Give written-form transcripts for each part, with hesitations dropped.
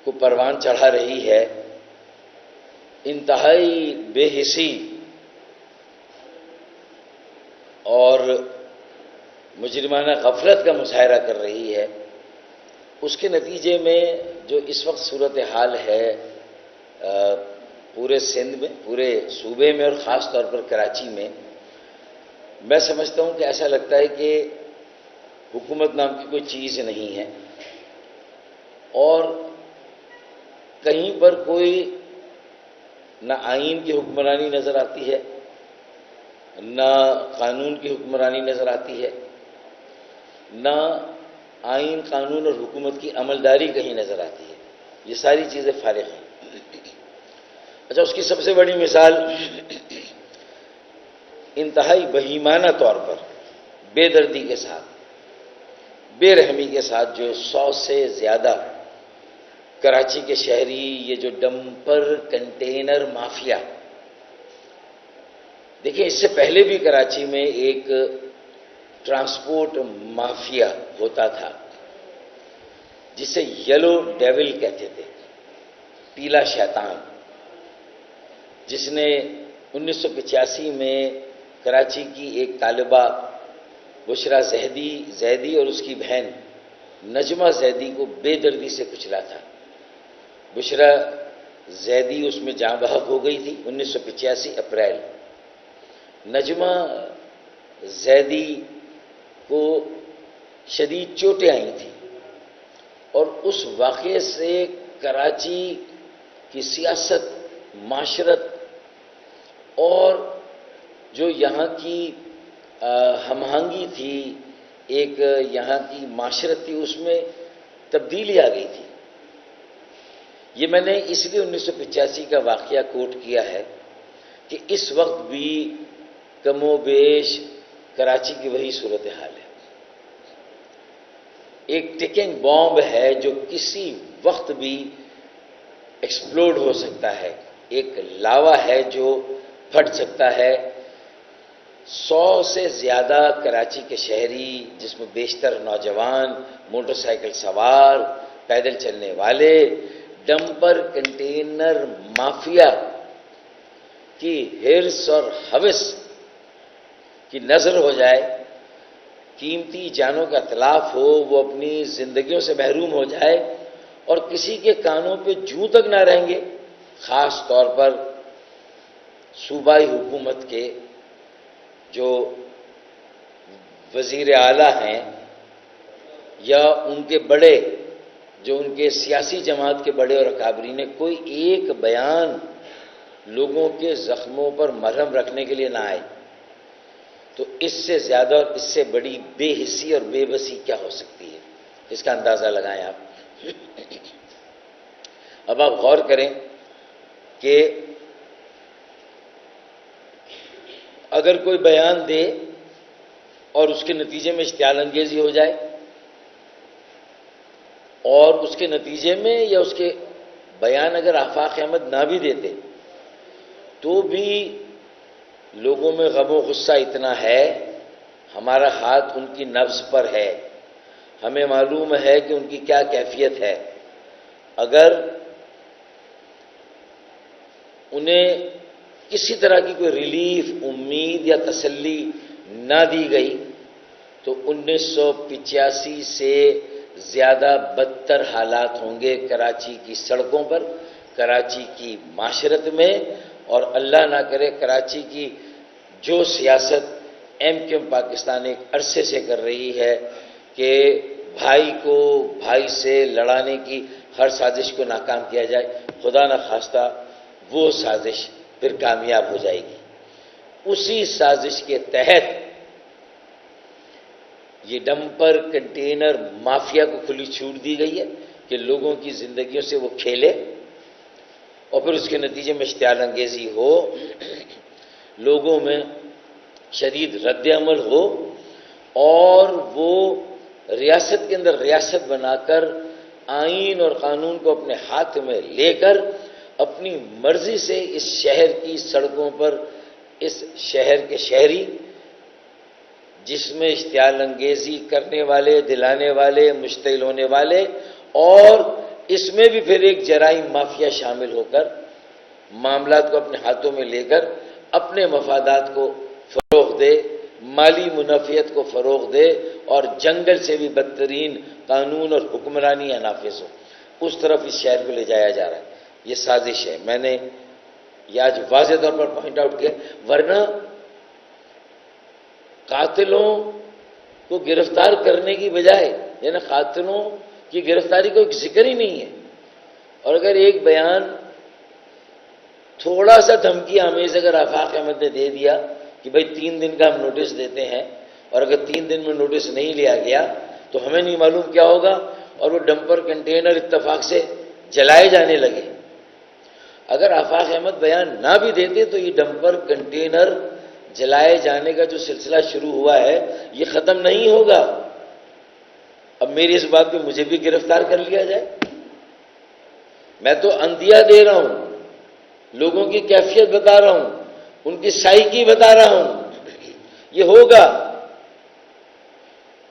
کو پروان چڑھا رہی ہے، انتہائی بے حسی اور مجرمانہ غفلت کا مظاہرہ کر رہی ہے، اس کے نتیجے میں جو اس وقت صورتحال ہے پورے سندھ میں، پورے صوبے میں اور خاص طور پر کراچی میں سمجھتا ہوں کہ ایسا لگتا ہے کہ حکومت نام کی کوئی چیز نہیں ہے، اور کہیں پر کوئی نہ آئین کی حکمرانی نظر آتی ہے، نہ قانون کی حکمرانی نظر آتی ہے، نہ آئین، قانون اور حکومت کی عملداری کہیں نظر آتی ہے۔ یہ ساری چیزیں فارغ ہیں۔ اچھا، اس کی سب سے بڑی مثال انتہائی بہیمانہ طور پر بے دردی کے ساتھ، بے رحمی کے ساتھ جو 100 سے زیادہ کراچی کے شہری، یہ جو ڈمپر کنٹینر مافیا، دیکھیں اس سے پہلے بھی کراچی میں ایک ٹرانسپورٹ مافیا ہوتا تھا جسے یلو ڈیول کہتے تھے، پیلا شیطان، جس نے 1985 میں کراچی کی ایک طالبہ بشرا زیدی اور اس کی بہن نجمہ زیدی کو بے دردی سے کچلا تھا۔ بشرا زیدی اس میں جاں بحق ہو گئی تھی 1985 اپریل۔ نجمہ زیدی کو شدید چوٹیں آئی تھیں، اور اس واقعے سے کراچی کی سیاست، معاشرت اور جو یہاں کی ہم آہنگی تھی، ایک یہاں کی معاشرت تھی، اس میں تبدیلی آ گئی تھی۔ یہ میں نے اس لیے 1985 کا واقعہ کوٹ کیا ہے کہ اس وقت بھی کم و بیش کراچی کی وہی صورتحال ہے۔ ایک ٹکنگ بامب ہے جو کسی وقت بھی ایکسپلوڈ ہو سکتا ہے، ایک لاوا ہے جو پھٹ سکتا ہے۔ 100 سے زیادہ کراچی کے شہری، جس میں بیشتر نوجوان، موٹر سائیکل سوار، پیدل چلنے والے، ڈمپر کنٹینر مافیا کی ہرس اور ہوس کی نظر ہو جائے، قیمتی جانوں کا اتلاف ہو، وہ اپنی زندگیوں سے محروم ہو جائے اور کسی کے کانوں پہ جوں تک نہ رہیں گے، خاص طور پر صوبائی حکومت کے جو وزیر اعلیٰ ہیں یا ان کے بڑے، جو ان کے سیاسی جماعت کے بڑے اور اکابرین نے کوئی ایک بیان لوگوں کے زخموں پر مرہم رکھنے کے لیے نہ آئے، تو اس سے زیادہ اور اس سے بڑی بے حسی اور بے بسی کیا ہو سکتی ہے؟ اس کا اندازہ لگائیں آپ۔ اب آپ غور کریں کہ اگر کوئی بیان دے اور اس کے نتیجے میں اشتعال انگیزی ہو جائے، اور اس کے نتیجے میں یا اس کے بیان اگر آفاق احمد نہ بھی دیتے تو بھی لوگوں میں غم و غصہ اتنا ہے، ہمارا ہاتھ ان کی نبض پر ہے، ہمیں معلوم ہے کہ ان کی کیا کیفیت ہے۔ اگر انہیں کسی طرح کی کوئی ریلیف، امید یا تسلی نہ دی گئی تو 1985 سے زیادہ بدتر حالات ہوں گے کراچی کی سڑکوں پر، کراچی کی معاشرت میں، اور اللہ نہ کرے کراچی کی جو سیاست ایم کیو ایم پاکستان ایک عرصے سے کر رہی ہے کہ بھائی کو بھائی سے لڑانے کی ہر سازش کو ناکام کیا جائے، خدا نہ خواستہ وہ سازش پھر کامیاب ہو جائے گی۔ اسی سازش کے تحت یہ ڈمپر کنٹینر مافیا کو کھلی چھوٹ دی گئی ہے کہ لوگوں کی زندگیوں سے وہ کھیلے، اور پھر اس کے نتیجے میں اشتعال انگیزی ہو، لوگوں میں شدید رد عمل ہو، اور وہ ریاست کے اندر ریاست بنا کر آئین اور قانون کو اپنے ہاتھ میں لے کر اپنی مرضی سے اس شہر کی سڑکوں پر، اس شہر کے شہری جس میں اشتعال انگیزی کرنے والے، دلانے والے، مشتعل ہونے والے اور اس میں بھی پھر ایک جرائم مافیا شامل ہو کر معاملات کو اپنے ہاتھوں میں لے کر اپنے مفادات کو فروغ دے، مالی منافعت کو فروغ دے اور جنگل سے بھی بدترین قانون اور حکمرانیاں نافذ ہو، اس طرف اس شہر کو لے جایا جا رہا ہے۔ یہ سازش ہے، میں نے یہ آج واضح طور پر پوائنٹ آؤٹ کیا، ورنہ قاتلوں کو گرفتار کرنے کی بجائے یعنی قاتلوں کی گرفتاری کو ایک ذکر ہی نہیں ہے، اور اگر ایک بیان تھوڑا سا دھمکی آمیز اگر آفاق احمد نے دے دیا کہ بھئی 3 دن کا ہم نوٹس دیتے ہیں، اور اگر 3 دن میں نوٹس نہیں لیا گیا تو ہمیں نہیں معلوم کیا ہوگا، اور وہ ڈمپر کنٹینر اتفاق سے جلائے جانے لگے۔ اگر آفاق احمد بیان نہ بھی دیتے تو یہ ڈمپر کنٹینر جلائے جانے کا جو سلسلہ شروع ہوا ہے یہ ختم نہیں ہوگا۔ اب میری اس بات پہ مجھے بھی گرفتار کر لیا جائے، میں تو اندیا دے رہا ہوں، لوگوں کی کیفیت بتا رہا ہوں، ان کی سائیکی بتا رہا ہوں، یہ ہوگا۔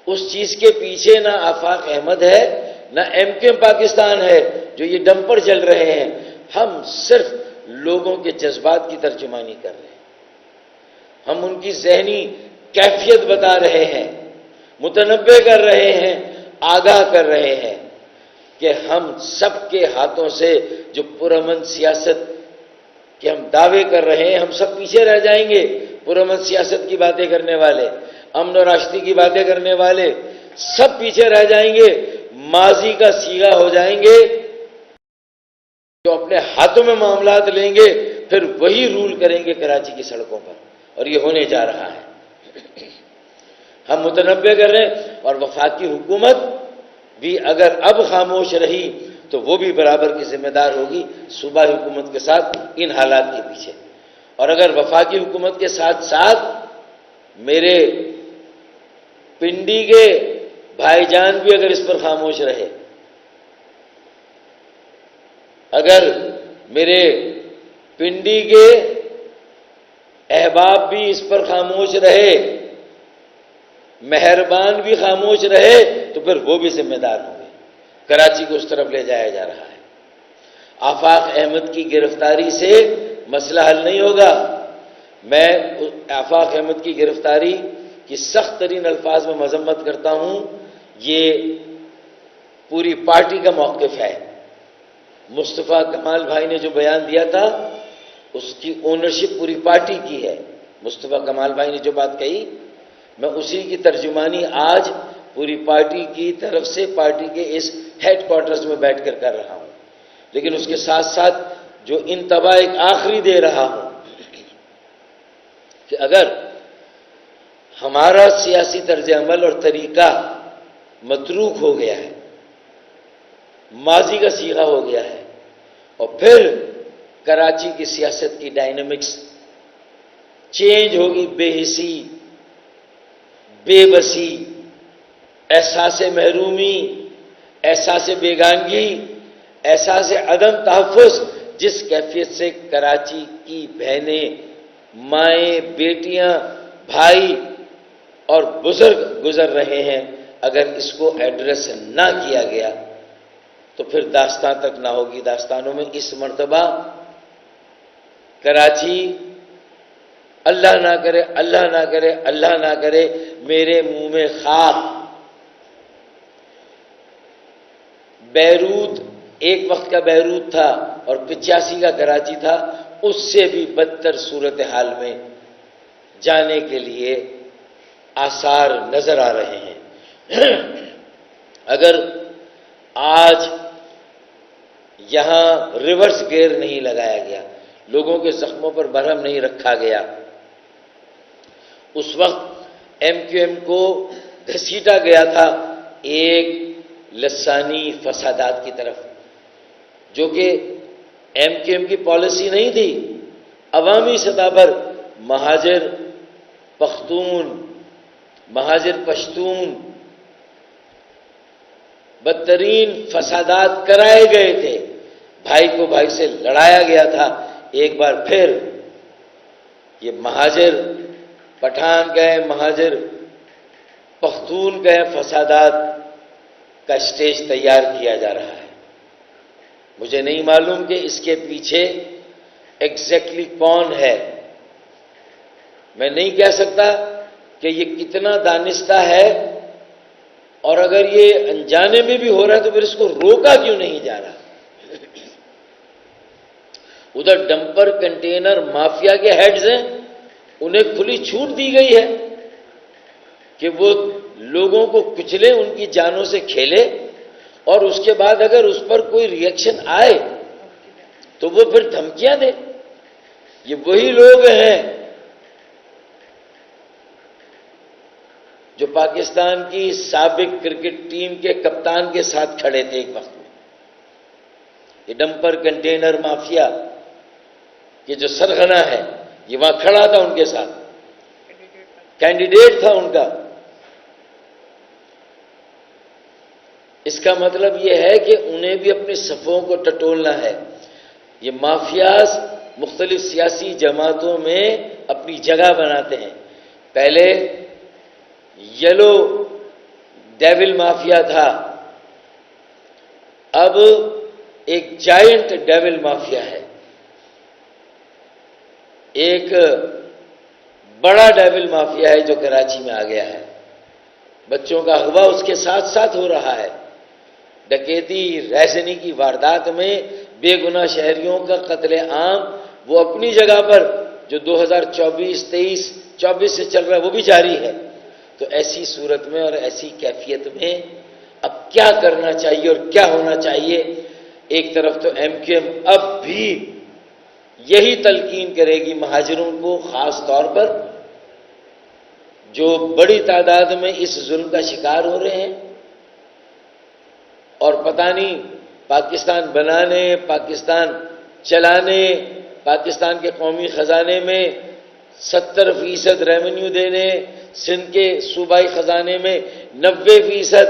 اس چیز کے پیچھے نہ آفاق احمد ہے نہ ایم کیو ایم پاکستان ہے جو یہ ڈمپر جل رہے ہیں، ہم صرف لوگوں کے جذبات کی ترجمانی کر رہے ہیں، ہم ان کی ذہنی کیفیت بتا رہے ہیں، متنبع کر رہے ہیں، آگاہ کر رہے ہیں کہ ہم سب کے ہاتھوں سے جو پرامن سیاست کہ ہم دعوے کر رہے ہیں، ہم سب پیچھے رہ جائیں گے۔ پرامن سیاست کی باتیں کرنے والے، امن و راشدی کی باتیں کرنے والے سب پیچھے رہ جائیں گے، ماضی کا سیغہ ہو جائیں گے، جو اپنے ہاتھوں میں معاملات لیں گے پھر وہی رول کریں گے کراچی کی سڑکوں پر، اور یہ ہونے جا رہا ہے۔ ہم متنبع کر رہے ہیں، اور وفاقی حکومت بھی اگر اب خاموش رہی تو وہ بھی برابر کی ذمہ دار ہوگی صوبائی حکومت کے ساتھ ان حالات کے پیچھے۔ اور اگر وفاقی حکومت کے ساتھ ساتھ میرے پنڈی کے بھائی جان بھی اگر اس پر خاموش رہے، اگر میرے پنڈی کے احباب بھی اس پر خاموش رہے، مہربان بھی خاموش رہے، تو پھر وہ بھی ذمہ دار ہوں گے۔ کراچی کو اس طرف لے جایا جا رہا ہے۔ آفاق احمد کی گرفتاری سے مسئلہ حل نہیں ہوگا۔ میں آفاق احمد کی گرفتاری کی سخت ترین الفاظ میں مذمت کرتا ہوں، یہ پوری پارٹی کا موقف ہے۔ مصطفیٰ کمال بھائی نے جو بیان دیا تھا اس کی اونرشپ پوری پارٹی کی ہے۔ مصطفیٰ کمال بھائی نے جو بات کہی میں اسی کی ترجمانی آج پوری پارٹی کی طرف سے پارٹی کے اس ہیڈ کوارٹرز میں بیٹھ کر رہا ہوں، لیکن اس کے ساتھ ساتھ جو انتباہ ایک آخری دے رہا ہوں کہ اگر ہمارا سیاسی طرز عمل اور طریقہ متروک ہو گیا ہے، ماضی کا سیغہ ہو گیا ہے، اور پھر کراچی کی سیاست کی ڈائنامکس چینج ہوگی، بے حسی، بے بسی، احساس محرومی، احساس بیگانگی، احساس عدم تحفظ، جس کیفیت سے کراچی کی بہنیں، مائیں، بیٹیاں، بھائی اور بزرگ گزر رہے ہیں، اگر اس کو ایڈریس نہ کیا گیا تو پھر داستان تک نہ ہوگی۔ داستانوں میں اس مرتبہ کراچی، اللہ نہ کرے، اللہ نہ کرے، اللہ نہ کرے میرے منہ میں خاک، بیروت ایک وقت کا بیروت تھا اور 85 کا کراچی تھا، اس سے بھی بدتر صورتحال میں جانے کے لیے آثار نظر آ رہے ہیں۔ اگر آج یہاں ریورس گیئر نہیں لگایا گیا، لوگوں کے زخموں پر برہم نہیں رکھا گیا، اس وقت ایم کیو ایم کو گھسیٹا گیا تھا ایک لسانی فسادات کی طرف، جو کہ ایم کیو ایم کی پالیسی نہیں تھی۔ عوامی سطح پر مہاجر پختون، مہاجر پشتون بدترین فسادات کرائے گئے تھے، بھائی کو بھائی سے لڑایا گیا تھا۔ ایک بار پھر یہ مہاجر پٹھان گئے، مہاجر پختون گئے، فسادات کا اسٹیج تیار کیا جا رہا ہے۔ مجھے نہیں معلوم کہ اس کے پیچھے ایگزیکٹلی کون ہے. میں نہیں کہہ سکتا کہ یہ کتنا دانستہ ہے، اور اگر یہ انجانے میں بھی ہو رہا ہے تو پھر اس کو روکا کیوں نہیں جا رہا. ادھر ڈمپر کنٹینر مافیا کے ہیڈز ہیں، انہیں کھلی چھوٹ دی گئی ہے کہ وہ لوگوں کو کچلے، ان کی جانوں سے کھیلے، اور اس کے بعد اگر اس پر کوئی ری ایکشن آئے تو وہ پھر دھمکیاں دے. یہ وہی لوگ ہیں جو پاکستان کی سابق کرکٹ ٹیم کے کپتان کے ساتھ کھڑے تھے ایک وقت میں. یہ ڈمپر کنٹینر مافیا، یہ جو سرغنہ ہے، یہ وہاں کھڑا تھا ان کے ساتھ، کینڈیڈیٹ تھا ان کا. اس کا مطلب یہ ہے کہ انہیں بھی اپنی صفوں کو ٹٹولنا ہے. یہ مافیاز مختلف سیاسی جماعتوں میں اپنی جگہ بناتے ہیں. پہلے یلو ڈیول مافیا تھا، اب ایک جائنٹ ڈیول مافیا ہے، ایک بڑا ڈیول مافیا ہے جو کراچی میں آ گیا ہے. بچوں کا اغوا اس کے ساتھ ساتھ ہو رہا ہے. ڈکیتی، ریزنی کی واردات میں بے گناہ شہریوں کا قتل عام وہ اپنی جگہ پر جو 2024 سے چل رہا ہے وہ بھی جاری ہے. تو ایسی صورت میں اور ایسی کیفیت میں اب کیا کرنا چاہیے اور کیا ہونا چاہیے؟ ایک طرف تو ایم کیو ایم اب بھی یہی تلقین کرے گی مہاجروں کو، خاص طور پر جو بڑی تعداد میں اس ظلم کا شکار ہو رہے ہیں، اور پتہ نہیں پاکستان بنانے، پاکستان چلانے، پاکستان کے قومی خزانے میں 70% ریونیو دینے، سندھ کے صوبائی خزانے میں 90%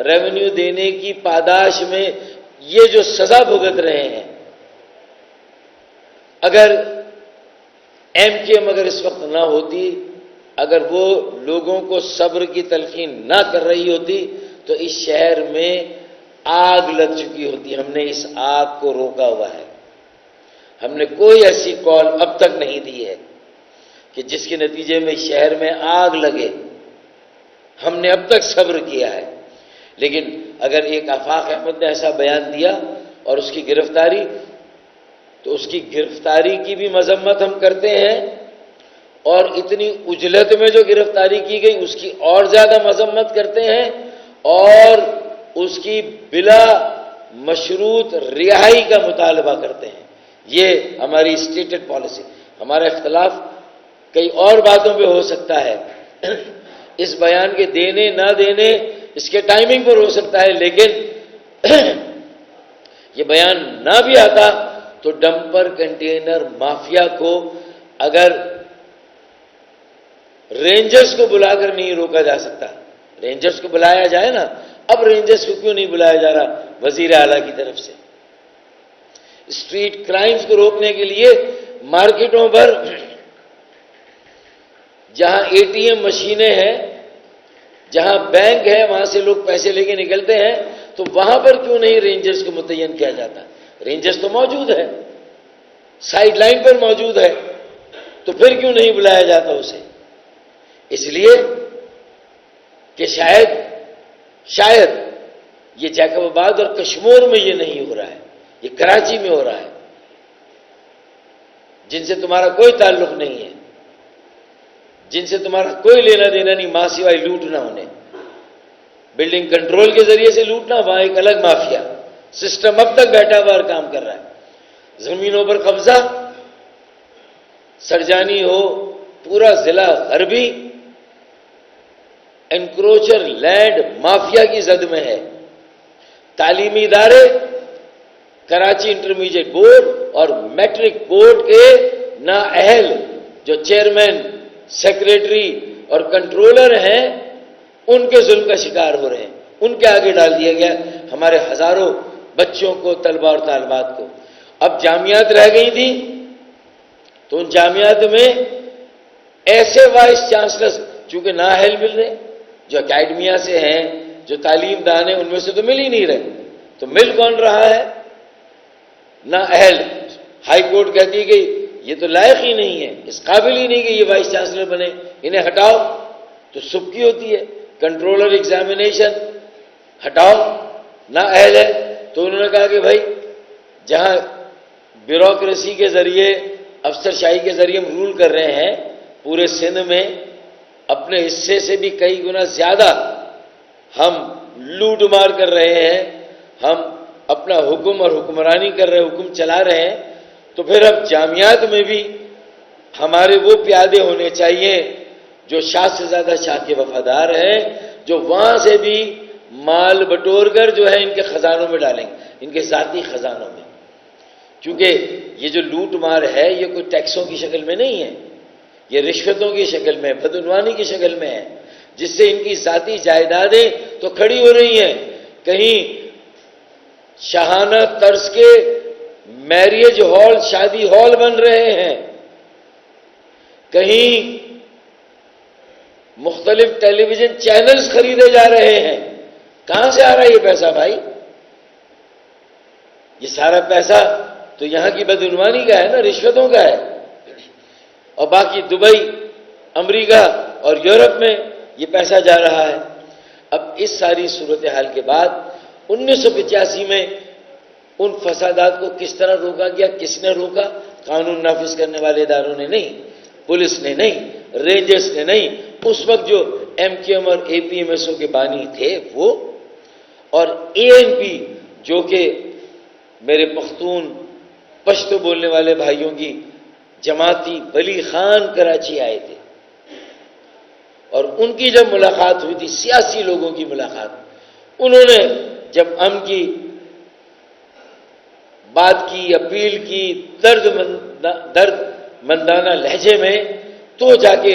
ریونیو دینے کی پاداش میں یہ جو سزا بھگت رہے ہیں، اگر ایم کیو ایم اگر اس وقت نہ ہوتی، اگر وہ لوگوں کو صبر کی تلقین نہ کر رہی ہوتی تو اس شہر میں آگ لگ چکی ہوتی. ہم نے اس آگ کو روکا ہوا ہے. ہم نے کوئی ایسی کال اب تک نہیں دی ہے کہ جس کے نتیجے میں شہر میں آگ لگے. ہم نے اب تک صبر کیا ہے. لیکن اگر ایک آفاق احمد نے ایسا بیان دیا اور اس کی گرفتاری، تو اس کی گرفتاری کی بھی مذمت ہم کرتے ہیں، اور اتنی اجلت میں جو گرفتاری کی گئی اس کی اور زیادہ مذمت کرتے ہیں، اور اس کی بلا مشروط رہائی کا مطالبہ کرتے ہیں. یہ ہماری اسٹیٹڈ پالیسی. ہمارا اختلاف کئی اور باتوں پہ ہو سکتا ہے، اس بیان کے دینے نہ دینے اس کے ٹائمنگ پر ہو سکتا ہے، لیکن یہ بیان نہ بھی آتا تو ڈمپر کنٹینر مافیا کو اگر رینجرز کو بلا کر نہیں روکا جا سکتا. رینجرز کو بلایا جائے نا، اب رینجرز کو کیوں نہیں بلایا جا رہا وزیر اعلیٰ کی طرف سے؟ اسٹریٹ کرائمز کو روکنے کے لیے مارکیٹوں پر جہاں اے ٹی ایم مشینیں ہیں، جہاں بینک ہے، وہاں سے لوگ پیسے لے کے نکلتے ہیں، تو وہاں پر کیوں نہیں رینجرز کو متعین کیا جاتا؟ رینجرز تو موجود ہے، سائیڈ لائن پر موجود ہے، تو پھر کیوں نہیں بلایا جاتا اسے؟ اس لیے کہ شاید یہ جیکب آباد اور کشمور میں یہ نہیں ہو رہا ہے، یہ کراچی میں ہو رہا ہے، جن سے تمہارا کوئی تعلق نہیں ہے، جن سے تمہارا کوئی لینا دینا نہیں، ماں سوائے لوٹنا انہیں، بلڈنگ کنٹرول کے ذریعے سے لوٹنا، وہاں ایک الگ مافیا سسٹم اب تک بیٹھا ہوا اور کام کر رہا ہے. زمینوں پر قبضہ، سرجانی ہو، پورا ضلع غربی انکروچر لینڈ مافیا کی زد میں ہے. تعلیمی ادارے، کراچی انٹرمیڈیٹ بورڈ اور میٹرک بورڈ کے نااہل جو چیئرمین، سیکریٹری اور کنٹرولر ہیں، ان کے ظلم کا شکار ہو رہے ہیں. ان کے آگے ڈال دیا گیا ہمارے ہزاروں بچوں کو، طلباء اور طالبات کو. اب جامعات رہ گئی تھیں تو ان جامعات میں ایسے وائس چانسلر چونکہ نااہل مل رہے، جو اکیڈمیا سے ہیں، جو تعلیم دان ہیں، ان میں سے تو مل ہی نہیں رہے. تو مل کون رہا ہے؟ نہ اہل. ہائی کورٹ کہتی ہے کہ یہ تو لائق ہی نہیں ہے، اس قابل ہی نہیں کہ یہ وائس چانسلر بنے، انہیں ہٹاؤ. تو سبکی ہوتی ہے. کنٹرولر ایگزامینیشن ہٹاؤ، نہ اہل ہے. تو انہوں نے کہا کہ بھائی جہاں بیوروکریسی کے ذریعے، افسر شاہی کے ذریعے ہم رول کر رہے ہیں پورے سندھ میں، اپنے حصے سے بھی کئی گنا زیادہ ہم لوٹ مار کر رہے ہیں، ہم اپنا حکم اور حکمرانی کر رہے ہیں، حکم چلا رہے ہیں، تو پھر اب جامعات میں بھی ہمارے وہ پیادے ہونے چاہیے جو شاہ سے زیادہ شاہ کے وفادار ہیں، جو وہاں سے بھی مال بٹور کر جو ہے ان کے خزانوں میں ڈالیں گے، ان کے ذاتی خزانوں میں. کیونکہ یہ جو لوٹ مار ہے یہ کوئی ٹیکسوں کی شکل میں نہیں ہے، یہ رشوتوں کی شکل میں، بدعنوانی کی شکل میں ہے، جس سے ان کی ذاتی جائیدادیں تو کھڑی ہو رہی ہیں. کہیں شاہانہ طرز کے میریج ہال، شادی ہال بن رہے ہیں، کہیں مختلف ٹیلی ویژن چینلز خریدے جا رہے ہیں. کہاں سے آ رہا ہے یہ پیسہ بھائی؟ یہ سارا پیسہ تو یہاں کی بدعنوانی کا ہے نا، رشوتوں کا ہے. اور باقی دبئی، امریکہ اور یورپ میں یہ پیسہ جا رہا ہے. اب اس ساری صورتحال کے بعد 1985 میں ان فسادات کو کس طرح روکا گیا؟ کس نے روکا؟ قانون نافذ کرنے والے اداروں نے نہیں، پولیس نے نہیں، رینجرز نے نہیں. اس وقت جو ایم کیو ایم اور اے پی ایم ایس او کے بانی تھے وہ، اور اے این پی جو کہ میرے پختون پشتو بولنے والے بھائیوں کی جماعتی ولی خان کراچی آئے تھے، اور ان کی جب ملاقات ہوئی تھی، سیاسی لوگوں کی ملاقات، انہوں نے جب امن کی بات کی، اپیل کی درد مندانہ لہجے میں، تو جا کے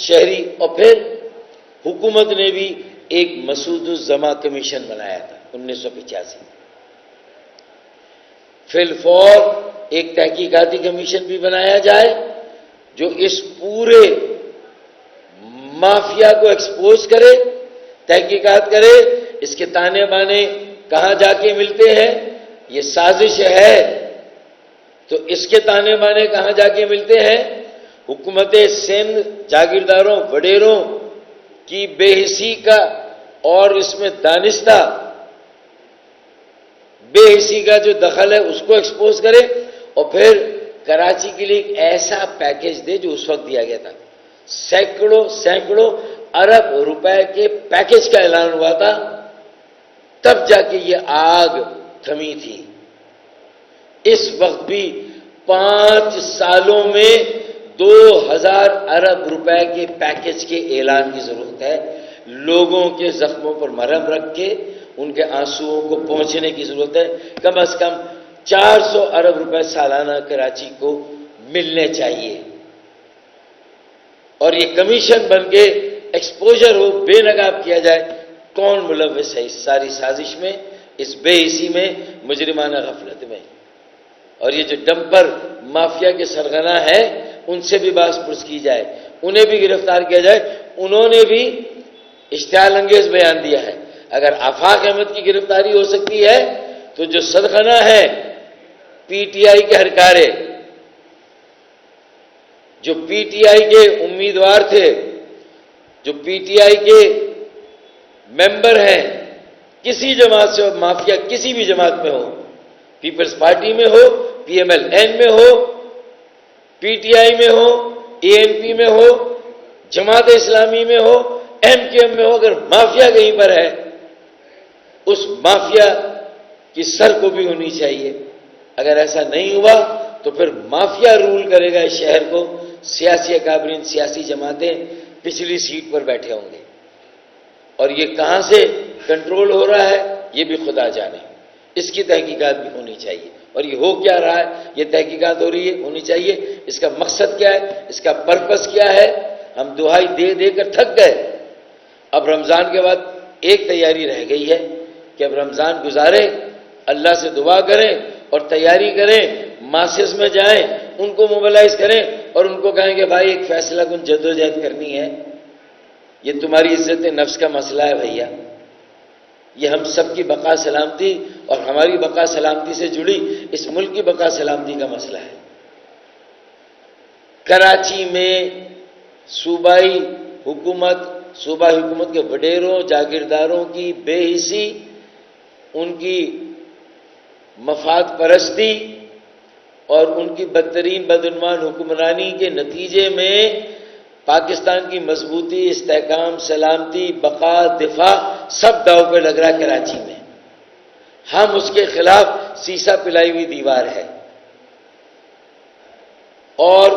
شہری اور پھر حکومت نے بھی ایک مسعود الزما کمیشن بنایا تھا 1985 میں. فی الفور ایک تحقیقاتی کمیشن بھی بنایا جائے جو اس پورے مافیا کو ایکسپوز کرے، تحقیقات کرے، اس کے تانے بانے کہاں جا کے ملتے ہیں، یہ سازش ہے تو اس کے تانے بانے کہاں جا کے ملتے ہیں. حکومت سندھ جاگیرداروں وڈیروں کی بے حسی کا اور اس میں دانستہ بے حسی کا جو دخل ہے اس کو ایکسپوز کرے، اور پھر کراچی کے لیے ایک ایسا پیکیج دے جو اس وقت دیا گیا تھا. سینکڑوں ارب روپے کے پیکیج کا اعلان ہوا تھا، تب جا کے یہ آگ تھمی تھی. اس وقت بھی 5 سالوں میں 2000 ارب روپے کے پیکیج کے اعلان کی ضرورت ہے. لوگوں کے زخموں پر مرہم رکھ کے ان کے آنسوؤں کو پہنچنے کی ضرورت ہے. کم از کم 400 ارب روپے سالانہ کراچی کو ملنے چاہیے، اور یہ کمیشن بن کے ایکسپوجر ہو، بے نقاب کیا جائے کون ملوث ہے اس ساری سازش میں، اس بے حسی میں، مجرمانہ غفلت میں. اور یہ جو ڈمپر مافیا کے سرغنہ ہیں ان سے بھی باز پرس کی جائے، انہیں بھی گرفتار کیا جائے. انہوں نے بھی اشتعال انگیز بیان دیا ہے. اگر آفاق احمد کی گرفتاری ہو سکتی ہے تو جو سرغنہ ہے پی ٹی آئی کے ہرکارے، جو پی ٹی آئی کے امیدوار تھے، جو پی ٹی آئی کے ممبر ہیں، کسی جماعت سے مافیا کسی بھی جماعت میں ہو، پیپلز پارٹی میں ہو، پی ایم ایل این میں ہو، پی ٹی آئی میں ہو، اے این پی میں ہو، جماعت اسلامی میں ہو، ایم کیو ایم میں ہو، اگر مافیا کہیں پر ہے اس مافیا کی سر کو بھی ہونی چاہیے. اگر ایسا نہیں ہوا تو پھر مافیا رول کرے گا اس شہر کو، سیاسی اکابرین، سیاسی جماعتیں پچھلی سیٹ پر بیٹھے ہوں گے. اور یہ کہاں سے کنٹرول ہو رہا ہے یہ بھی خدا جانے. اس کی تحقیقات بھی ہونی چاہیے. اور یہ ہو کیا رہا ہے، یہ تحقیقات ہو رہی ہے، ہونی چاہیے. اس کا مقصد کیا ہے، اس کا پرپس کیا ہے. ہم دہائی دے دے کر تھک گئے. اب رمضان کے بعد ایک تیاری رہ گئی ہے کہ اب رمضان گزاریں، اللہ سے دعا کریں اور تیاری کریں، ماسز میں جائیں، ان کو موبلائز کریں اور ان کو کہیں کہ بھائی ایک فیصلہ کن جدوجہد کرنی ہے. یہ تمہاری عزت نفس کا مسئلہ ہے بھیا، یہ ہم سب کی بقا سلامتی اور ہماری بقا سلامتی سے جڑی اس ملک کی بقا سلامتی کا مسئلہ ہے۔ کراچی میں صوبائی حکومت کے وڈیروں جاگیرداروں کی بے حسی، ان کی مفاد پرستی اور ان کی بدترین بدعنوان حکمرانی کے نتیجے میں پاکستان کی مضبوطی، استحکام، سلامتی، بقا، دفاع سب داؤ پہ لگ رہا ہے کراچی میں۔ ہم اس کے خلاف سیسا پلائی ہوئی دیوار ہے، اور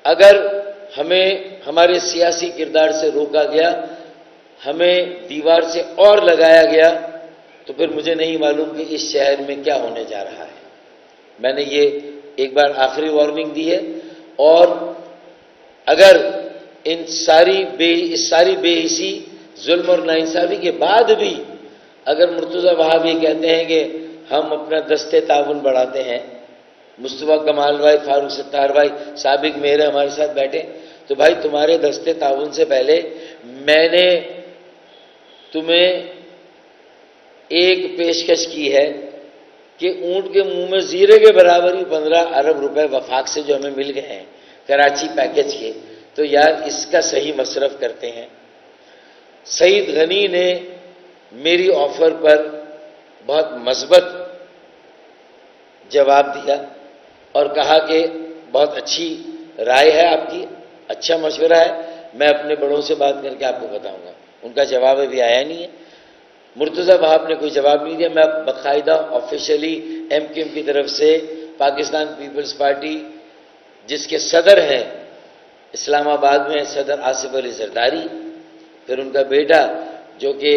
اگر ہمیں ہمارے سیاسی کردار سے روکا گیا، ہمیں دیوار سے اور لگایا گیا، تو پھر مجھے نہیں معلوم کہ اس شہر میں کیا ہونے جا رہا ہے۔ میں نے یہ ایک بار آخری وارننگ دی ہے، اور اگر اس ساری بے حسی، ظلم اور ناانصافی کے بعد بھی اگر مرتضی وہاب یہ کہتے ہیں کہ ہم اپنا دستے تعاون بڑھاتے ہیں، مصطفیٰ کمال بھائی، فاروق ستار بھائی، سابق میئر ہمارے ساتھ بیٹھے، تو بھائی تمہارے دستے تعاون سے پہلے میں نے تمہیں ایک پیشکش کی ہے کہ اونٹ کے منہ میں زیرے کے برابر ہی 15 ارب روپے وفاق سے جو ہمیں مل گئے ہیں کراچی پیکج کے، تو یار اس کا صحیح مصرف کرتے ہیں۔ سعید غنی نے میری آفر پر بہت مثبت جواب دیا اور کہا کہ بہت اچھی رائے ہے آپ کی، اچھا مشورہ ہے، میں اپنے بڑوں سے بات کر کے آپ کو بتاؤں گا۔ ان کا جواب ابھی آیا نہیں ہے، مرتضی وہاب نے کوئی جواب نہیں دیا۔ میں باقاعدہ آفیشلی ایم کیو ایم کی طرف سے پاکستان پیپلز پارٹی، جس کے صدر ہیں اسلام آباد میں صدر آصف علی زرداری، پھر ان کا بیٹا جو کہ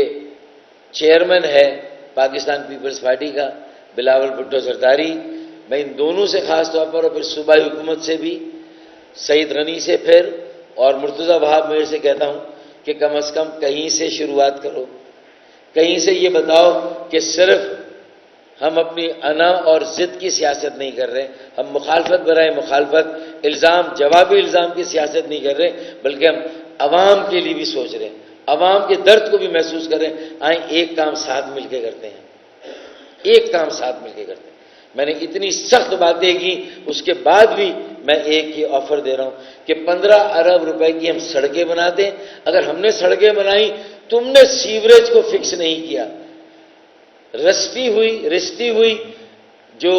چیئرمین ہے پاکستان پیپلز پارٹی کا بلاول بھٹو زرداری، میں ان دونوں سے خاص طور پر، اور پھر صوبائی حکومت سے بھی، سعید غنی سے پھر، اور مرتضی وہاب میرے سے کہتا ہوں کہ کم از کم کہیں سے شروعات کرو، کہیں سے یہ بتاؤ کہ صرف ہم اپنی انا اور ضد کی سیاست نہیں کر رہے، ہم مخالفت برائے مخالفت، جوابی الزام کی سیاست نہیں کر رہے، بلکہ ہم عوام کے لیے بھی سوچ رہے ہیں، عوام کے درد کو بھی محسوس کر رہے ہیں۔ آئیں ایک کام ساتھ مل کے کرتے ہیں، ایک کام ساتھ مل کے کرتے ہیں۔ میں نے اتنی سخت باتیں کی، اس کے بعد بھی میں ایک ہی آفر دے رہا ہوں کہ 15 ارب روپے کی ہم سڑکیں بنا دیں۔ اگر ہم نے سڑکیں بنائی، تم نے سیوریج کو فکس نہیں کیا، رستی ہوئی جو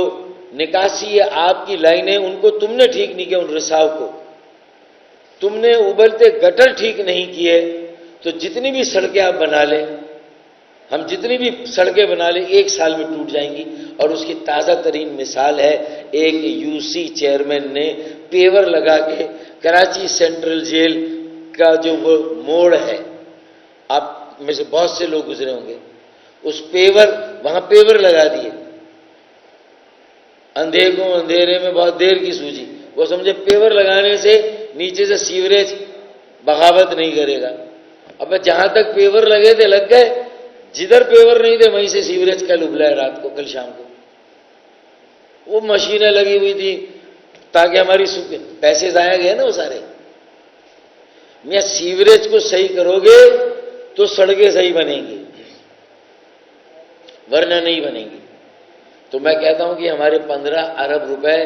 نکاسی ہے آپ کی لائنیں، ان کو تم نے ٹھیک نہیں کیا، ان رساؤ کو تم نے ابلتے گٹر ٹھیک نہیں کیے، تو جتنی بھی سڑکیں آپ بنا لیں، ہم جتنی بھی سڑکیں بنا لیں، ایک سال میں ٹوٹ جائیں گی۔ اور اس کی تازہ ترین مثال ہے، ایک یو سی چیئرمین نے پیور لگا کے کراچی سینٹرل جیل کا جو وہ موڑ ہے، آپ میں سے بہت سے لوگ گزرے ہوں گے، وہاں پیور لگا دیے، اندھیرے میں بہت دیر کی سوجی، وہ سمجھے پیور لگانے سے نیچے سے سیوریج بغاوت نہیں کرے گا۔ اب جہاں تک پیور لگے تھے لگ گئے، جدھر پیور نہیں تھے وہیں سے سیوریج کل ابلا ہے، رات کو، کل شام کو وہ مشینیں لگی ہوئی تھی تاکہ ہماری پیسے ضائع گئے نا وہ سارے۔ میاں سیوریج کو صحیح کرو گے تو سڑکیں صحیح بنیں گی، ورنہ نہیں بنیں گی۔ تو میں کہتا ہوں کہ ہمارے 15 ارب روپے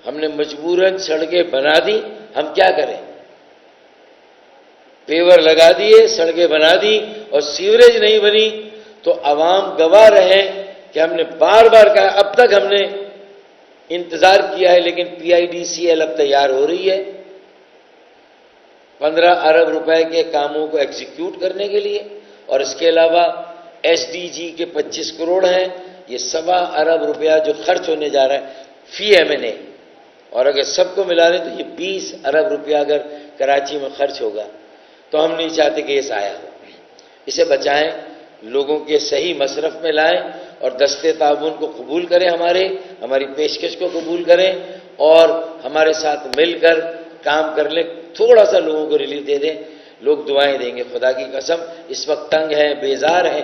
ہم نے مجبوراً سڑکیں بنا دی، ہم کیا کریں؟ پیور لگا دیے، سڑکیں بنا دی، اور سیوریج نہیں بنی، تو عوام گواہ رہے کہ ہم نے بار بار کہا، اب تک ہم نے انتظار کیا ہے، لیکن پی آئی ڈی سی ایل اب تیار ہو رہی ہے 15 ارب روپے کے کاموں کو ایگزیکیوٹ کرنے کے لیے، اور اس کے علاوہ ایس ڈی جی کے 25 کروڑ ہیں، یہ 1.25 ارب روپیہ جو خرچ ہونے جا رہا ہے فی ایم این اے، اور اگر سب کو ملا لیں تو یہ 20 ارب روپیہ اگر کراچی میں خرچ ہوگا، تو ہم نہیں چاہتے کہ یہ ضائع ہو۔ اسے بچائیں، لوگوں کے صحیح مصرف میں لائیں، اور دستے تعاون کو قبول کریں، ہماری پیشکش کو قبول کریں، اور ہمارے ساتھ مل کر کام کر لیں، تھوڑا سا لوگوں کو ریلیف دے دیں، لوگ دعائیں دیں گے۔ خدا کی قسم اس وقت تنگ ہیں، بیزار ہیں،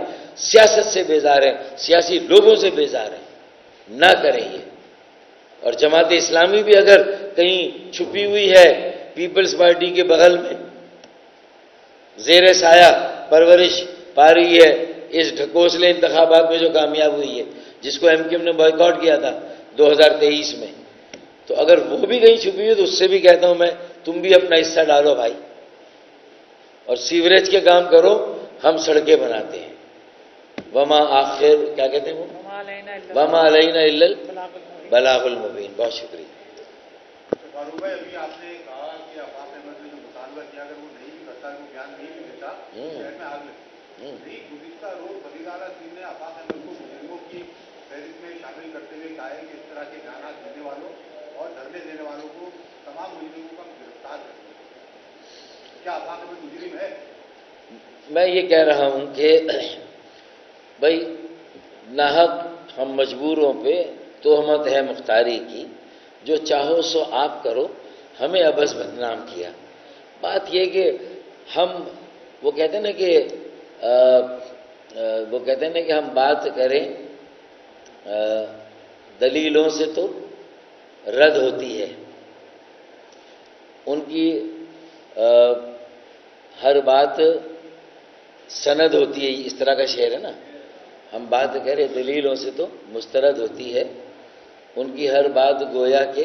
سیاست سے بیزار ہیں، سیاسی لوگوں سے بیزار ہیں، نہ کریں یہ۔ اور جماعت اسلامی بھی اگر کہیں چھپی ہوئی ہے پیپلز پارٹی کے بغل میں زیر سایہ پرورش پا رہی ہے اس ڈھکوسلے انتخابات میں جو کامیاب ہوئی ہے، جس کو ایم کیو ایم نے بائیکاٹ کیا تھا 2023 میں. تو اگر وہ بھی کہیں چھپی ہوئی تو اس سے بھی کہتا ہوں میں، تم بھی اپنا حصہ ڈالو بھائی، اور سیوریج کے کام کرو، ہم سڑکیں بناتے ہیں. وما آخر کیا کہتے ہیں وہ، وما علینا الا البلاغ المبین. بہت شکریہ. فاروق بھائی، ابھی آپ نے کہا کہ آفاق احمد نے جو مطالبہ کیا اگر وہ نہیں بھی کرتا، وہ بیان نہیں بھی دیتا، شہر میں آگ لگتی. گزشتہ روز وزیر اعلیٰ سنگھ نے آفاق احمد کو مجرموں کی فہرست میں شامل کرتے ہوئے کہا ہے کہ اس طرح کے بیانات دینے والوں اور دھرنے دینے والوں کو تمام مجرموں کا گرفتار کریں. کیا آفاق احمد مجرم ہے؟ میں یہ کہہ رہا ہوں کہ بھائی ناحق ہم مجبوروں پہ تہمت ہے مختاری کی، جو چاہو سو آپ کرو، ہمیں ابس بدنام کیا. بات یہ کہ ہم وہ کہتے ہیں نا کہ ہم بات کریں دلیلوں سے تو رد ہوتی ہے. ان کی ہر بات سند ہوتی ہے، اس طرح کا شعر ہے نا. ہم بات کریں دلیلوں سے تو مسترد ہوتی ہے، ان کی ہر بات گویا کہ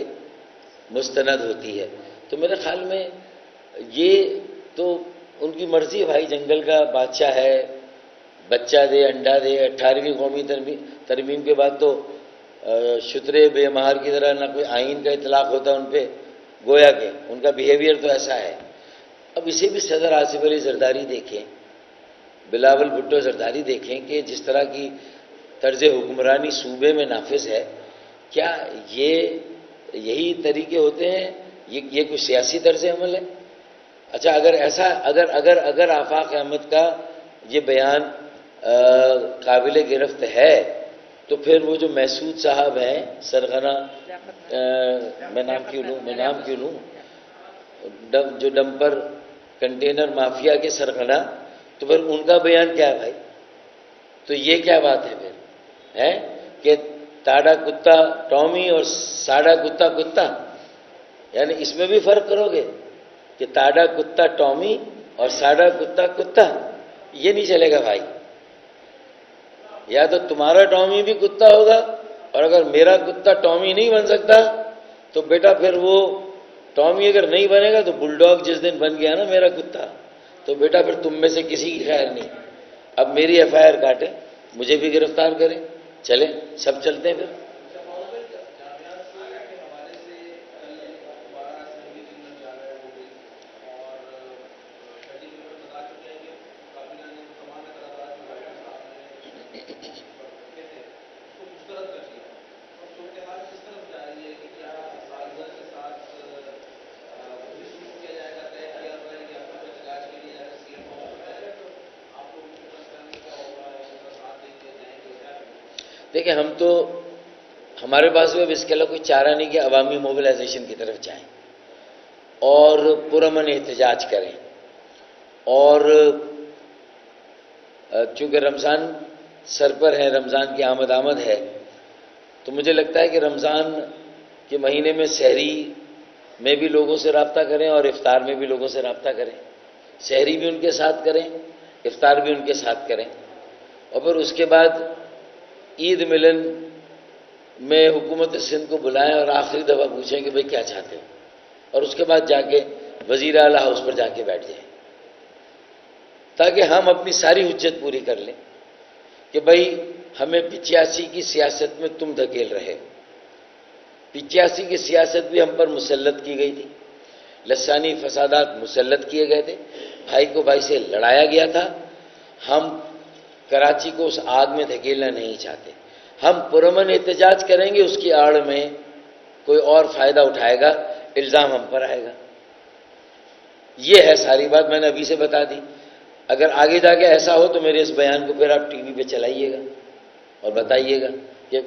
مستند ہوتی ہے. تو میرے خیال میں یہ تو ان کی مرضی ہے بھائی، جنگل کا بادشاہ ہے، بچہ دے انڈا دے. 18ویں قومی ترمیم کے بعد تو شترے بے مہار کی طرح نہ کوئی آئین کا اطلاق ہوتا ان پہ، گویا کہ ان کا بیہیویئر تو ایسا ہے. اب اسے بھی صدر آصف علی زرداری دیکھیں، بلاول بھٹو زرداری دیکھیں کہ جس طرح کی طرز حکمرانی صوبے میں نافذ ہے، کیا یہی طریقے ہوتے ہیں؟ یہ کوئی سیاسی طرز عمل ہے؟ اچھا اگر آفاق احمد کا یہ بیان قابل گرفت ہے تو پھر وہ جو محسود صاحب ہیں سرغنہ، میں نام کیوں لوں جو ڈمپر کنٹینر مافیا کے سرغنہ، تو پھر ان کا بیان کیا ہے بھائی؟ تو یہ کیا بات ہے پھر ہے کہ تاڑا کتا ٹامی اور ساڑا کتا کتا؟ یعنی اس میں بھی فرق کرو گے کہ تاڑا کتا ٹامی اور ساڑا کتا کتا؟ یہ نہیں چلے گا بھائی. یا تو تمہارا ٹامی بھی کتا ہوگا، اور اگر میرا کتا ٹامی نہیں بن سکتا تو بیٹا پھر وہ ٹامی اگر نہیں بنے گا تو بل ڈاگ جس دن بن گیا نا میرا کتا، تو بیٹا پھر تم میں سے کسی کی خیر نہیں. اب میری ایف آئی آر کاٹیں، مجھے بھی گرفتار کریں، چلیں سب چلتے ہیں پھر. دیکھیں ہم تو ہمارے پاس بھی اب اس کے علاوہ کوئی چارہ نہیں کہ عوامی موبلائزیشن کی طرف جائیں اور پرامن احتجاج کریں. اور چونکہ رمضان سر پر ہے، رمضان کی آمد ہے، تو مجھے لگتا ہے کہ رمضان کے مہینے میں سحری میں بھی لوگوں سے رابطہ کریں اور افطار میں بھی لوگوں سے رابطہ کریں. سحری بھی ان کے ساتھ کریں، افطار بھی ان کے ساتھ کریں، اور پھر اس کے بعد عید ملن میں حکومت سندھ کو بلائیں اور آخری دفعہ پوچھیں کہ بھئی کیا چاہتے ہو، اور اس کے بعد جا کے وزیر اعلیٰ ہاؤس پر جا کے بیٹھ جائیں، تاکہ ہم اپنی ساری حجت پوری کر لیں کہ بھئی ہمیں 85 کی سیاست میں تم دھکیل رہے. 85 کی سیاست بھی ہم پر مسلط کی گئی تھی، لسانی فسادات مسلط کیے گئے تھے، بھائی کو بھائی سے لڑایا گیا تھا. ہم کراچی کو اس آگ میں دھکیلنا نہیں چاہتے. ہم پرامن احتجاج کریں گے، اس کی آڑ میں کوئی اور فائدہ اٹھائے گا، الزام ہم پر آئے گا. یہ ہے ساری بات، میں نے ابھی سے بتا دی. اگر آگے جا کے ایسا ہو تو میرے اس بیان کو پھر آپ ٹی وی پہ چلائیے گا اور بتائیے گا کہ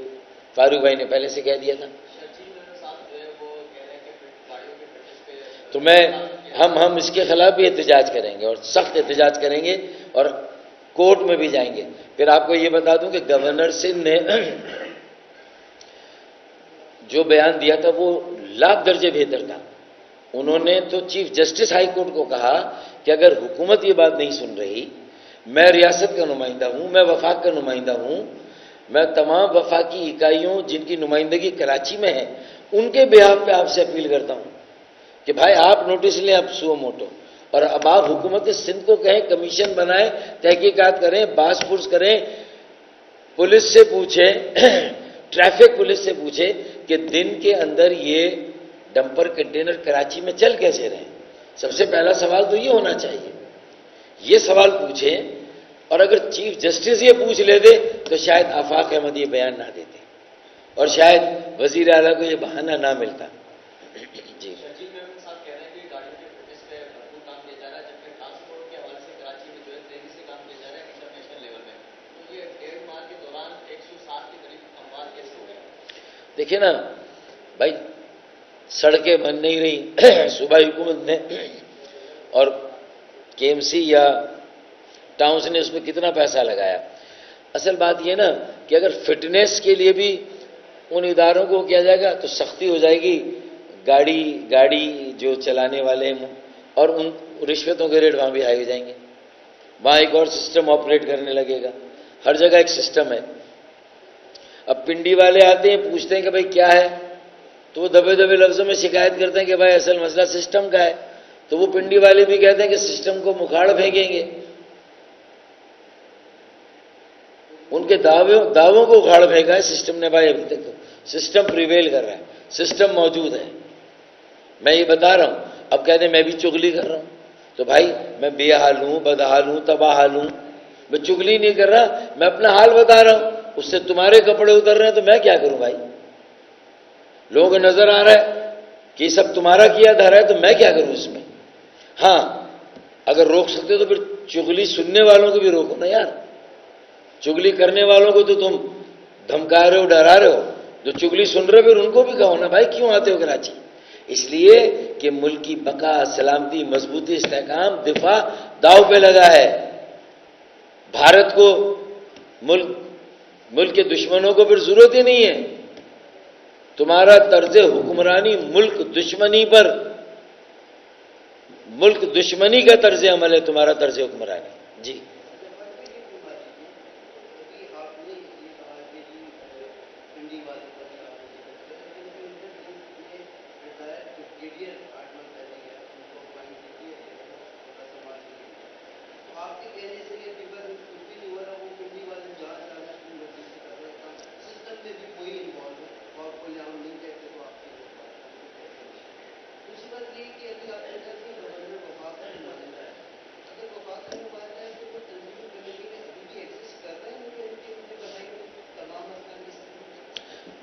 فاروق بھائی نے پہلے سے کہہ دیا تھا. تو ہم اس کے خلاف بھی احتجاج کریں گے اور سخت احتجاج کریں گے اور کورٹ میں بھی جائیں گے. پھر آپ کو یہ بتا دوں کہ گورنر سندھ نے جو بیان دیا تھا وہ لاکھ درجے بہتر تھا. انہوں نے تو چیف جسٹس ہائی کورٹ کو کہا کہ اگر حکومت یہ بات نہیں سن رہی، میں ریاست کا نمائندہ ہوں، میں وفاق کا نمائندہ ہوں، میں تمام وفاقی اکائیوں جن کی نمائندگی کراچی میں ہے ان کے بہاف پہ آپ سے اپیل کرتا ہوں کہ بھائی آپ نوٹس لیں اب سو موٹو، اور اب آپ حکومت سندھ کو کہیں کمیشن بنائیں، تحقیقات کریں، باس پرس کریں، پولیس سے پوچھیں ٹریفک پولیس سے پوچھیں کہ دن کے اندر یہ ڈمپر کنٹینر کراچی میں چل کیسے رہے. سب سے پہلا سوال تو یہ ہونا چاہیے، یہ سوال پوچھیں. اور اگر چیف جسٹس یہ پوچھ لیتے تو شاید آفاق احمد یہ بیان نہ دیتے اور شاید وزیر اعلیٰ کو یہ بہانہ نہ ملتا. جی دیکھیں نا بھائی، سڑکیں بن نہیں رہی، صوبائی حکومت نے اور کے ایم سی یا ٹاؤنز نے اس میں کتنا پیسہ لگایا. اصل بات یہ نا کہ اگر فٹنس کے لیے بھی ان اداروں کو کیا جائے گا تو سختی ہو جائے گی، گاڑی جو چلانے والے ہیں اور ان رشوتوں کے ریٹ وہاں بھی ہائی ہو جائیں گے. وہاں ایک اور سسٹم آپریٹ کرنے لگے گا، ہر جگہ ایک سسٹم ہے. اب پنڈی والے آتے ہیں پوچھتے ہیں کہ بھائی کیا ہے، تو وہ دبے دبے لفظوں میں شکایت کرتے ہیں کہ بھائی اصل مسئلہ سسٹم کا ہے. تو وہ پنڈی والے بھی کہتے ہیں کہ سسٹم کو مکھاڑ پھینکیں گے، ان کے دعووں کو اکھاڑ پھینکا ہے سسٹم نے. بھائی ابھی تک سسٹم پریویل کر رہا ہے، سسٹم موجود ہے. میں یہ بتا رہا ہوں، اب کہتے ہیں میں بھی چغلی کر رہا ہوں. تو بھائی میں بے حال ہوں، بدحال ہوں، تباہ حال ہوں، میں چغلی نہیں کر رہا، میں اپنا حال بتا رہا ہوں. اس سے تمہارے کپڑے اتر رہے ہیں تو میں کیا کروں بھائی؟ لوگوں کو نظر آ رہا ہے کہ یہ سب تمہارا کیا دھا رہا ہے تو میں کیا کروں اس میں؟ ہاں اگر روک سکتے تو پھر چغلی سننے والوں کو بھی روکو نا یار. چغلی کرنے والوں کو تو تم دھمکا رہے ہو، ڈرا رہے ہو، جو چغلی سن رہے پھر ان کو بھی کہو نا بھائی کیوں آتے ہو کراچی؟ اس لیے کہ ملک کی بقا، سلامتی، مضبوطی، استحکام، دفاع داؤ پہ لگا ہے. بھارت کو ملک کے دشمنوں کو پھر ضرورت ہی نہیں ہے. تمہارا طرز حکمرانی ملک دشمنی کا طرز عمل ہے تمہارا طرز حکمرانی. جی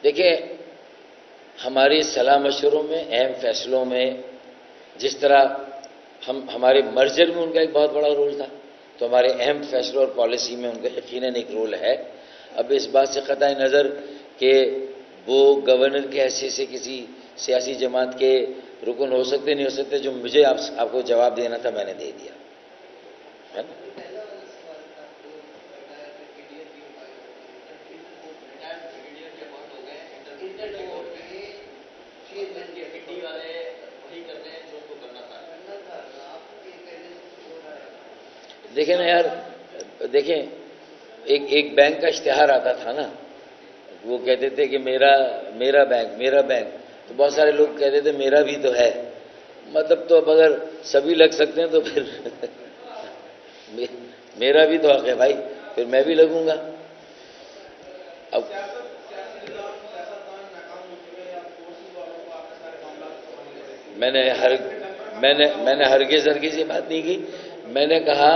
دیکھیں، ہماری صلاح مشوروں میں، اہم فیصلوں میں، جس طرح ہمارے مرجر میں ان کا ایک بہت بڑا رول تھا، تو ہمارے اہم فیصلوں اور پالیسی میں ان کا یقیناً ایک رول ہے. اب اس بات سے قطع نظر کہ وہ گورنر کے حیثیت سے کسی سیاسی جماعت کے رکن ہو سکتے نہیں ہو سکتے، جو مجھے آپ کو جواب دینا تھا میں نے دے دیا ہے نا. دیکھیں نا یار، دیکھیں ایک بینک کا اشتہار آتا تھا نا، وہ کہتے تھے کہ میرا بینک، تو بہت سارے لوگ کہتے تھے میرا بھی تو ہے. مطلب تو اب اگر سبھی لگ سکتے ہیں تو پھر میرا بھی تو حق ہے بھائی، پھر میں بھی لگوں گا. اب میں نے ہرگز یہ بات نہیں کی. میں نے کہا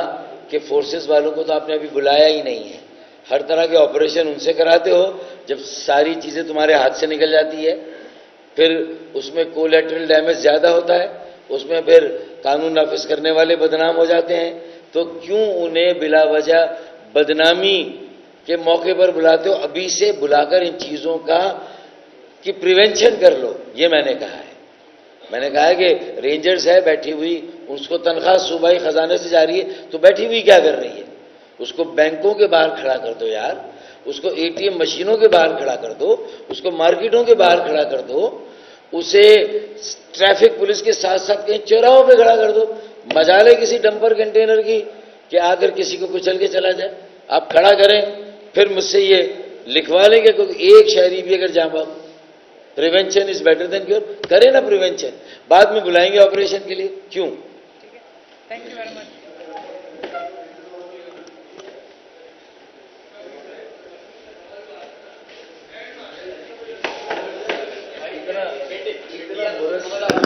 کہ فورسز والوں کو تو آپ نے ابھی بلایا ہی نہیں ہے. ہر طرح کے آپریشن ان سے کراتے ہو، جب ساری چیزیں تمہارے ہاتھ سے نکل جاتی ہے پھر اس میں کولیٹرل ڈیمیج زیادہ ہوتا ہے، اس میں پھر قانون نافذ کرنے والے بدنام ہو جاتے ہیں. تو کیوں انہیں بلا وجہ بدنامی کے موقع پر بلاتے ہو؟ ابھی سے بلا کر ان چیزوں کی پریونشن کر لو، یہ میں نے کہا ہے. میں نے کہا ہے کہ رینجرز ہے بیٹھی ہوئی، اس کو تنخواہ صوبائی خزانے سے جا رہی ہے، تو بیٹھی ہوئی کیا کر رہی ہے؟ اس کو بینکوں کے باہر کھڑا کر دو یار، اس کو اے ٹی ایم مشینوں کے باہر کھڑا کر دو، اس کو مارکیٹوں کے باہر کھڑا کر دو، اسے ٹریفک پولیس کے ساتھ ساتھ کہیں چوراہوں پہ کھڑا کر دو، مجال ہے کسی ڈمپر کنٹینر کی کہ آ کر کسی کو کچل کے چلا جائے، آپ کھڑا کریں، پھر مجھ سے یہ لکھوا لیں گے کیونکہ ایک شہری بھی اگر جاں بحق، prevention is better than cure, کریں نا پریونشن، بعد میں بلائیں گے آپریشن کے لیے، کیوں؟ Thank you very much. اتنا